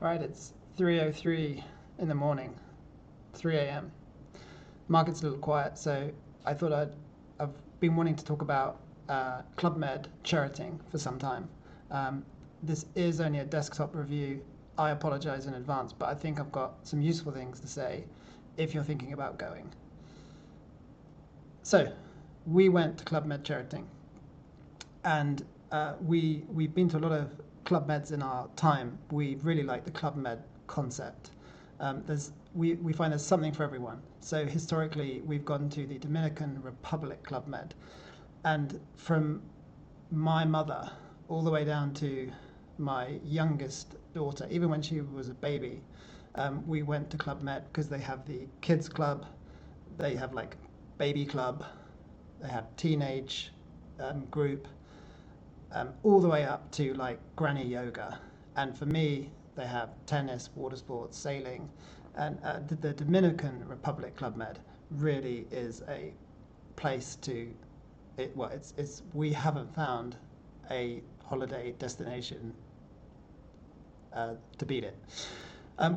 Right, it's 3:03 in the morning, 3 a.m. Market's a little quiet, so I thought I've been wanting to talk about Club Med Cherating for some time. This is only a desktop review. I apologize in advance, but I think I've got some useful things to say if you're thinking about going. So, we went to Club Med Cherating, and we've been to a lot of Club Meds in our time. We really like the Club Med concept. We find there's something for everyone. So historically, we've gone to the Dominican Republic Club Med, and from my mother all the way down to my youngest daughter, even when she was a baby, we went to Club Med because they have the kids club, they have like baby club, they have teenage group, all the way up to like granny yoga. And for me, they have tennis, water sports, sailing, and the Dominican Republic Club Med really is a place to. We haven't found a holiday destination to beat it.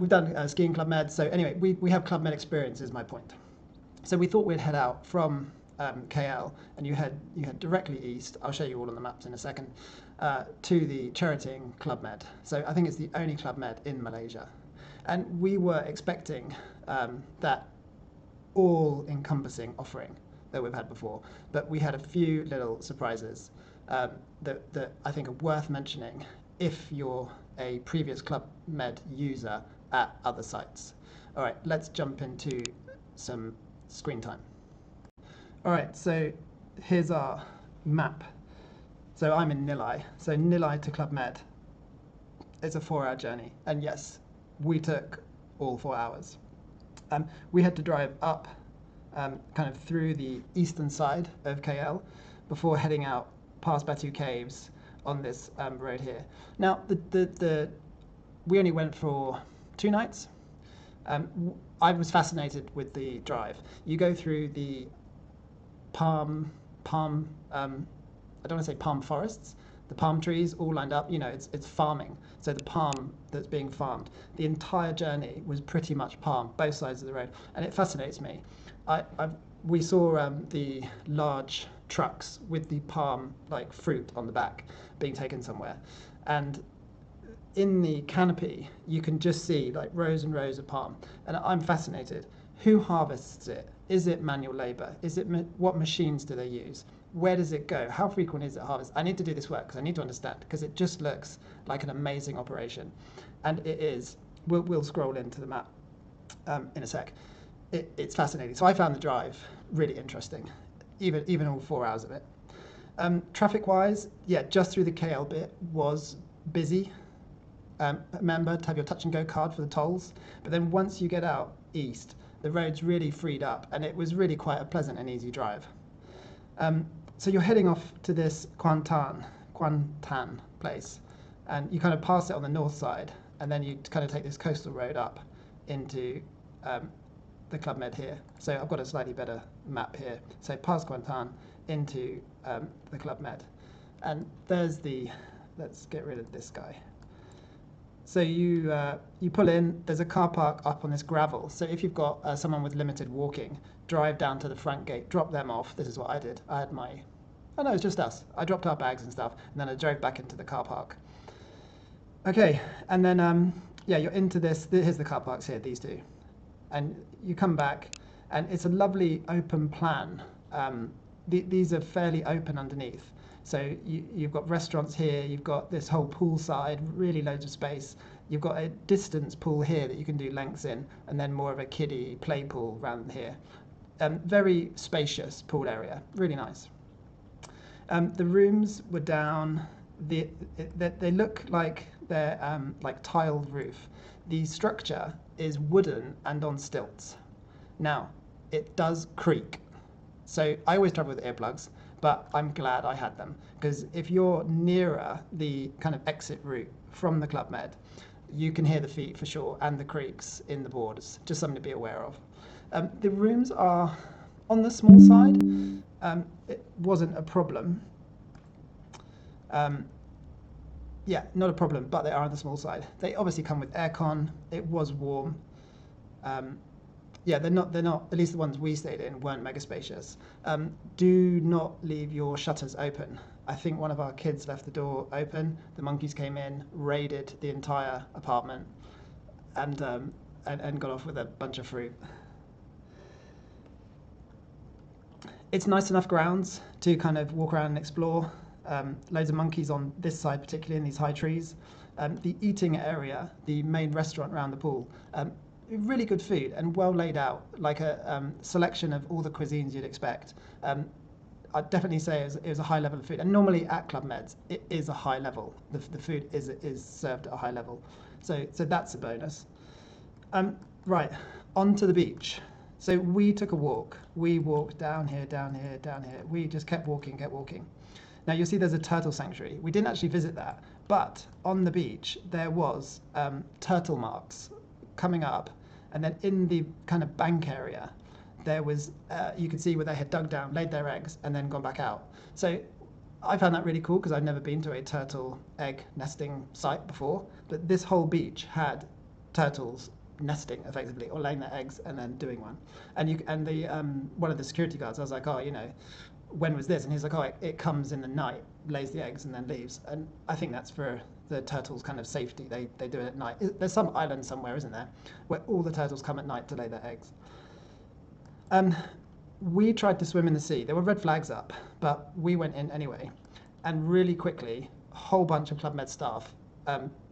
We've done skiing Club Med, so anyway, we have Club Med experience is my point. So we thought we'd head out from KL, and you head directly east. I'll show you all on the maps in a second, to the Cherating Club Med. So I think it's the only Club Med in Malaysia, and we were expecting that all-encompassing offering that we've had before, but we had a few little surprises that I think are worth mentioning if you're a previous Club Med user at other sites. All right, let's jump into some screen time. All right, so here's our map. So I'm in Nilai. So Nilai to Club Med is a 4-hour journey. And yes, we took all 4 hours. We had to drive up kind of through the eastern side of KL before heading out past Batu Caves on this road here. Now, we only went for 2 nights. I was fascinated with the drive. You go through the palm I don't want to say palm forests, the palm trees all lined up, it's farming, so the palm that's being farmed, the entire journey was pretty much palm, both sides of the road, and it fascinates me. We saw the large trucks with the palm like fruit on the back being taken somewhere, and in the canopy you can just see like rows and rows of palm, and I'm fascinated. Who harvests it? Is it manual labor? What machines do they use? Where does it go? How frequent is it harvest? I need to do this work because I need to understand, because it just looks like an amazing operation, and it is. We'll scroll into the map in a sec. It's fascinating. So I found the drive really interesting, even all 4 hours of it. Traffic-wise, yeah, just through the KL bit was busy. Remember to have your touch and go card for the tolls, but then once you get out east, the roads really freed up, and it was really quite a pleasant and easy drive. So you're heading off to this Kuantan place, and you kind of pass it on the north side, and then you kind of take this coastal road up into the Club Med here. So I've got a slightly better map here. So past Kuantan into the Club Med, and there's let's get rid of this guy. So you pull in, there's a car park up on this gravel. So if you've got someone with limited walking, drive down to the front gate, drop them off. This is what I did. I had it's just us. I dropped our bags and stuff, and then I drove back into the car park. Okay, and then, you're into this. Here's the car parks here, these two. And you come back, and it's a lovely open plan. These are fairly open underneath. So you've got restaurants here, you've got this whole poolside, really loads of space. You've got a distance pool here that you can do lengths in, and then more of a kiddie play pool around here. Very spacious pool area, really nice. The rooms were down. They look like they're like tiled roof. The structure is wooden and on stilts. Now, it does creak. So I always travel with earplugs, but I'm glad I had them, because if you're nearer the kind of exit route from the Club Med, you can hear the feet for sure, and the creaks in the boards, just something to be aware of. The rooms are on the small side. It wasn't a problem. Yeah, not a problem, but they are on the small side. They obviously come with aircon. It was warm. Um, yeah, they're not. At least the ones we stayed in weren't mega spacious. Do not leave your shutters open. I think one of our kids left the door open. The monkeys came in, raided the entire apartment, and and got off with a bunch of fruit. It's nice enough grounds to kind of walk around and explore. Loads of monkeys on this side, particularly in these high trees. The eating area, the main restaurant around the pool, really good food and well laid out, like a selection of all the cuisines you'd expect. I'd definitely say it was a high level of food. And normally at Club Med, it is a high level. The food is served at a high level. So that's a bonus. Right, on to the beach. So we took a walk. We walked down here, down here, down here. We just kept walking, kept walking. Now you'll see there's a turtle sanctuary. We didn't actually visit that, but on the beach there was turtle marks coming up, and then in the kind of bank area, there was you could see where they had dug down, laid their eggs, and then gone back out. So I found that really cool because I've never been to a turtle egg nesting site before, but this whole beach had turtles nesting effectively or laying their eggs and then doing one. And the one of the security guards, I was like, oh, when was this? And he's like, oh, it comes in the night, lays the eggs and then leaves. And I think that's for the turtles' kind of safety. They do it at night. There's some island somewhere, isn't there, where all the turtles come at night to lay their eggs. We tried to swim in the sea. There were red flags up, but we went in anyway. And really quickly, a whole bunch of Club Med staff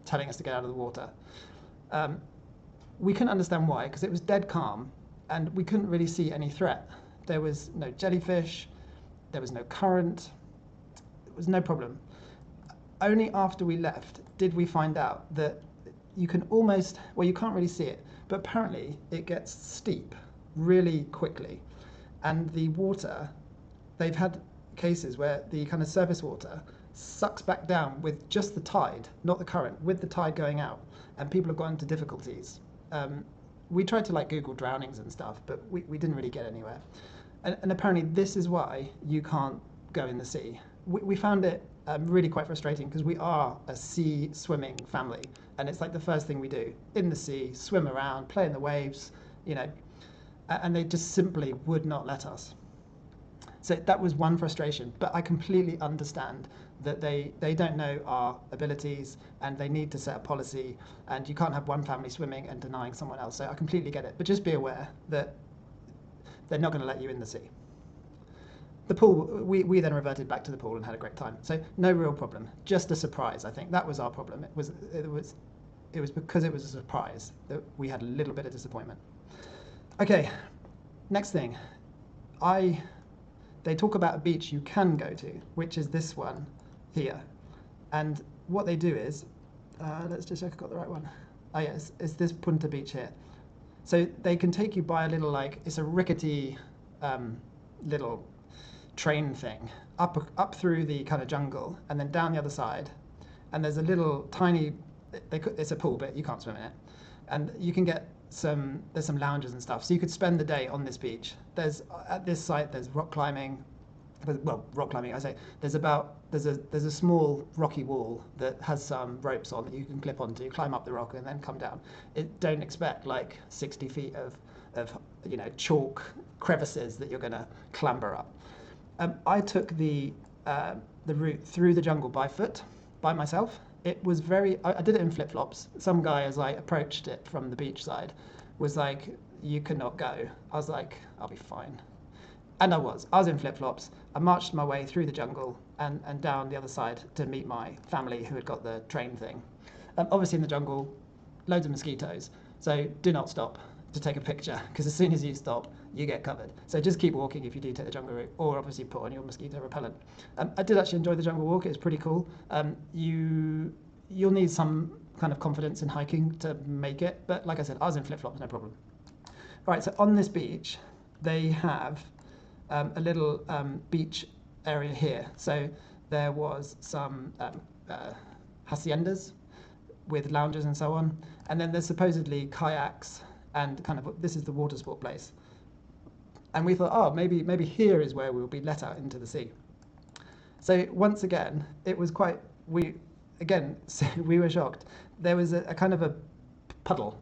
telling us to get out of the water. We couldn't understand why, because it was dead calm and we couldn't really see any threat. There was no jellyfish, there was no current, it was no problem. Only after we left did we find out that you can almost, well, you can't really see it, but apparently it gets steep really quickly. And the water, they've had cases where the kind of surface water sucks back down with just the tide, not the current, with the tide going out, and people have got into difficulties. We tried to Google drownings and stuff, but we didn't really get anywhere. And apparently this is why you can't go in the sea. We found it really quite frustrating because we are a sea swimming family, and it's like the first thing we do in the sea, swim around, play in the waves, and they just simply would not let us. So that was one frustration, but I completely understand that they don't know our abilities and they need to set a policy, and you can't have one family swimming and denying someone else. So I completely get it, but just be aware that they're not going to let you in the sea. The pool, we then reverted back to the pool and had a great time. So no real problem, just a surprise. I think that was our problem. It was because it was a surprise that we had a little bit of disappointment. Okay, next thing. They talk about a beach you can go to, which is this one here. And what they do is, let's just check I got the right one. Oh yeah, it's this Punta Beach here. So they can take you by a little, it's a rickety little train thing up through the kind of jungle and then down the other side. And there's a little tiny, it's a pool, but you can't swim in it. And you can get there's some lounges and stuff, so you could spend the day on this beach. At this site there's rock climbing. Well, rock climbing, I say there's a small rocky wall that has some ropes on that you can clip onto, climb up the rock and then come down. Don't expect 60 feet of chalk crevices that you're going to clamber up. I took the route through the jungle by foot by myself. It was I did it in flip-flops. Some guy, as I approached it from the beach side, was like, you cannot go. I was like, I'll be fine. And I was in flip-flops. I marched my way through the jungle and down the other side to meet my family who had got the train thing. Obviously in the jungle, loads of mosquitoes. So do not stop to take a picture, because as soon as you stop, you get covered. So just keep walking if you do take the jungle route, or obviously put on your mosquito repellent. I did actually enjoy the jungle walk. It was pretty cool. You'll need some kind of confidence in hiking to make it, but like I said, I was in flip-flops, no problem. All right, so on this beach, they have a little beach area here. So there was some haciendas with lounges and so on, and then there's supposedly kayaks and this is the water sport place. And we thought, oh, maybe here is where we'll be let out into the sea. So once again, it was again, so we were shocked. There was a kind of a puddle,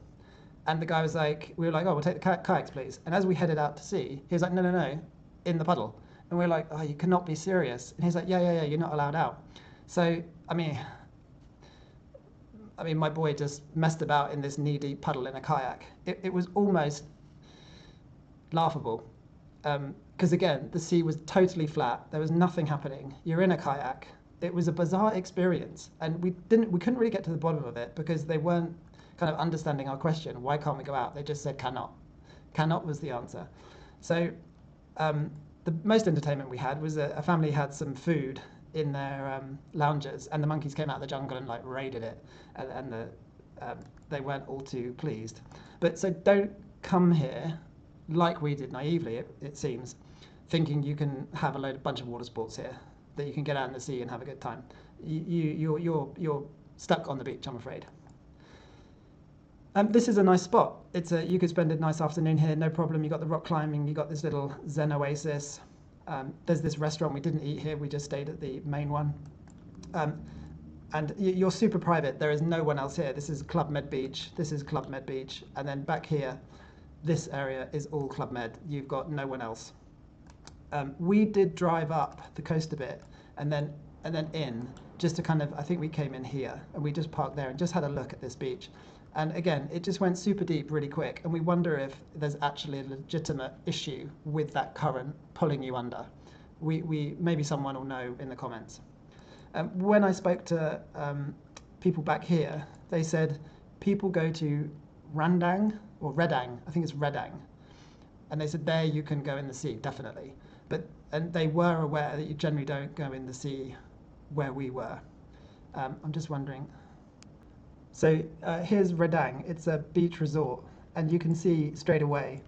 and the guy was like, we were like, oh, we'll take the kayaks, please. And as we headed out to sea, he was like, no, no, no, in the puddle. And we were like, oh, you cannot be serious. And he's like, yeah, yeah, yeah, you're not allowed out. So, I mean, my boy just messed about in this knee-deep puddle in a kayak. It was almost laughable. Because again, the sea was totally flat. There was nothing happening. You're in a kayak. It was a bizarre experience, and we couldn't really get to the bottom of it because they weren't kind of understanding our question. Why can't we go out? They just said cannot. Cannot was the answer. So the most entertainment we had was a family had some food in their lounges, and the monkeys came out of the jungle and like raided it, and they weren't all too pleased. But so don't come here like we did naively, it seems, thinking you can have a bunch of water sports here, that you can get out in the sea and have a good time. You're stuck on the beach, I'm afraid. This is a nice spot. You could spend a nice afternoon here, no problem. You got the rock climbing, you got this little Zen oasis. There's this restaurant. We didn't eat here. We just stayed at the main one. And you're super private. There is no one else here. This is Club Med Beach. This is Club Med Beach. And then back here, this area is all Club Med. You've got no one else. We did drive up the coast a bit and then in, just to kind of, I think we came in here and we just parked there and just had a look at this beach. And again, it just went super deep really quick, and we wonder if there's actually a legitimate issue with that current pulling you under. We maybe someone will know in the comments. When I spoke to people back here, they said people go to Randang or Redang, I think it's Redang, and they said there you can go in the sea, definitely. And they were aware that you generally don't go in the sea where we were. I'm just wondering. So here's Redang. It's a beach resort, and you can see straight away,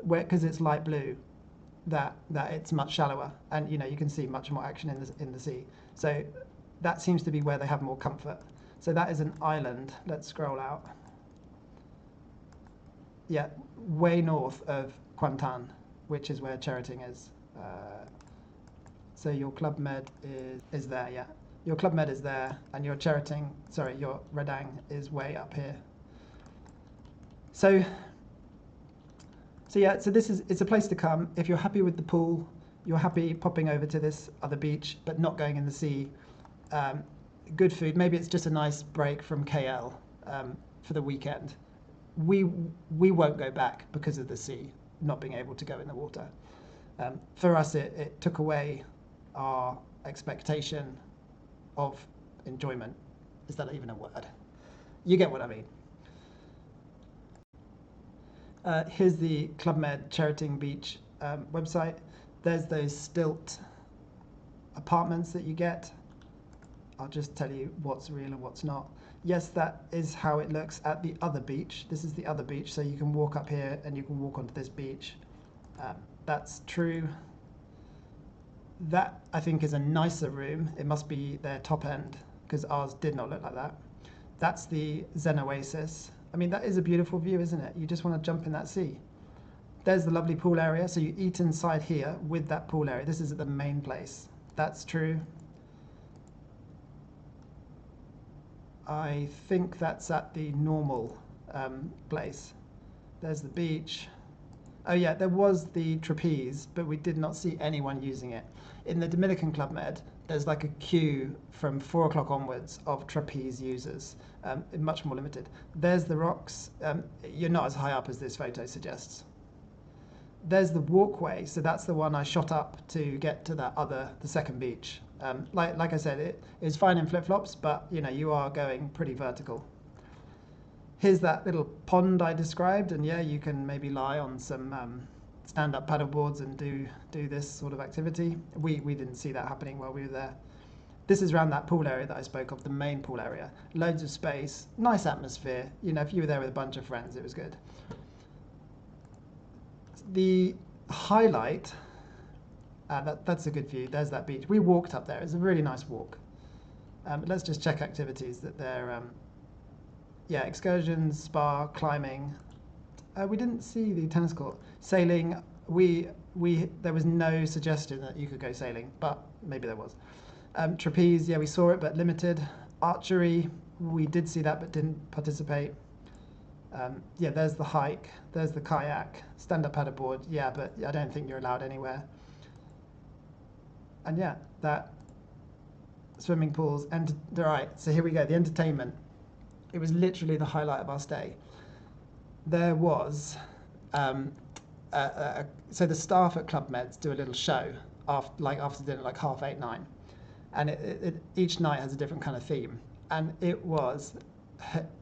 because it's light blue, that it's much shallower, and you can see much more action in the sea. So that seems to be where they have more comfort. So that is an island. Let's scroll out. Yeah, way north of Kuantan, which is where Cherating is. So your Club Med is there, yeah. Your Club Med is there, and your your Redang is way up here. So it's a place to come. If you're happy with the pool, you're happy popping over to this other beach, but not going in the sea. Good food. Maybe it's just a nice break from KL for the weekend. We won't go back because of the sea, not being able to go in the water. For us, it took away our expectation of enjoyment. Is that even a word? You get what I mean. Here's the Club Med Cherating Beach website. There's those stilt apartments that you get. I'll just tell you what's real and what's not. Yes, that is how it looks at the other beach. This is the other beach, so you can walk up here and you can walk onto this beach. That's true. That, I think, is a nicer room. It must be their top end, because ours did not look like that. That's the Zen Oasis. I mean, that is a beautiful view, isn't it? You just want to jump in that sea. There's the lovely pool area. So you eat inside here with that pool area. This is at the main place. That's true. I think that's at the normal place. There's the beach. Oh yeah, there was the trapeze, but we did not see anyone using it. In the Dominican Club Med, there's like a queue from 4 o'clock onwards of trapeze users, much more limited. There's the rocks. You're not as high up as this photo suggests. There's the walkway, so that's the one I shot up to get to the second beach. Like I said, it is fine in flip-flops, but you are going pretty vertical. Here's that little pond I described, and yeah, you can maybe lie on some stand-up paddle boards and do this sort of activity. We didn't see that happening while we were there. This is around that pool area that I spoke of, the main pool area. Loads of space, nice atmosphere. If you were there with a bunch of friends, it was good. The highlight, that's a good view. There's that beach. We walked up there. It's a really nice walk. Let's just check activities that they're... yeah, excursions, spa, climbing. We didn't see the tennis court. Sailing, there was no suggestion that you could go sailing, but maybe there was. Trapeze, yeah, we saw it, but limited. Archery, we did see that but didn't participate. Yeah, there's the hike, there's the kayak, stand-up paddleboard, yeah, but I don't think you're allowed anywhere. And yeah, that swimming pools, and right, so here we go, the entertainment. It was literally the highlight of our stay. There was, so the staff at Club Med do a little show after dinner, like 8:30, 9, and each night has a different kind of theme, and it was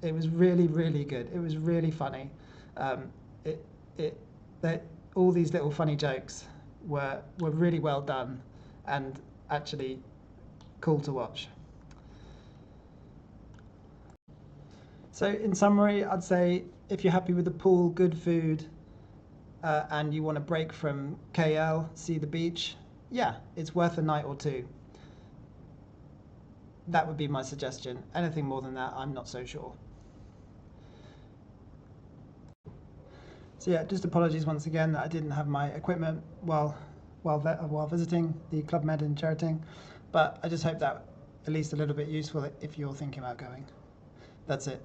really, really good. It was really funny. All these little funny jokes were really well done, and actually cool to watch. So in summary, I'd say if you're happy with the pool, good food, and you want to break from KL, see the beach, yeah, it's worth a night or two. That would be my suggestion. Anything more than that, I'm not so sure. So yeah, just apologies once again that I didn't have my equipment while visiting the Club Med in Cherating, but I just hope that at least a little bit useful if you're thinking about going. That's it.